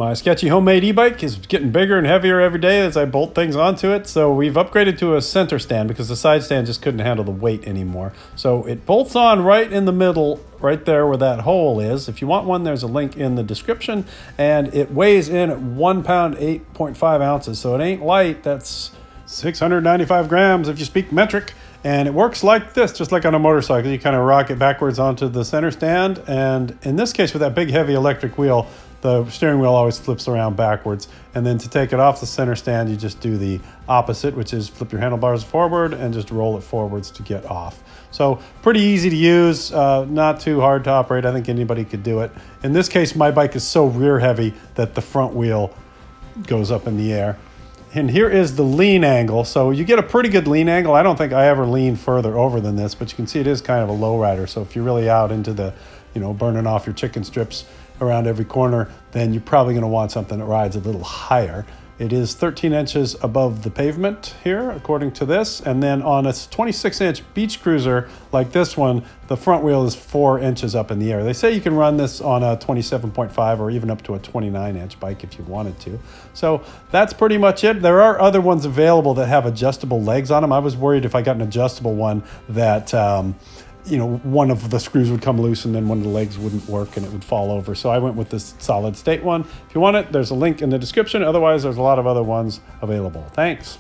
My sketchy homemade e-bike is getting bigger and heavier every day as I bolt things onto it, so we've upgraded to a center stand because the side stand just couldn't handle the weight anymore. So it bolts on right in the middle, right there where that hole is. If you want one, there's a link in the description, and it weighs in at 1 pound, 8.5 ounces, so it ain't light. That's 695 grams if you speak metric. And it works like this, just like on a motorcycle. You kind of rock it backwards onto the center stand, and in this case, with that big heavy electric wheel, the steering wheel always flips around backwards. And then to take it off the center stand, you just do the opposite, which is flip your handlebars forward and just roll it forwards to get off. So pretty easy to use, not too hard to operate. I think anybody could do it. In this case, my bike is so rear heavy that the front wheel goes up in the air. And here is the lean angle. So you get a pretty good lean angle. I don't think I ever lean further over than this, but you can see it is kind of a low rider. So if you're really out into the, burning off your chicken strips around every corner, then you're probably going to want something that rides a little higher. It is 13 inches above the pavement here, according to this. And then on a 26-inch beach cruiser like this one, the front wheel is 4 inches up in the air. They say you can run this on a 27.5 or even up to a 29-inch bike if you wanted to. So that's pretty much it. There are other ones available that have adjustable legs on them. I was worried if I got an adjustable one that one of the screws would come loose and then one of the legs wouldn't work and it would fall over. So I went with this solid state one. If you want it, there's a link in the description. Otherwise, there's a lot of other ones available. Thanks.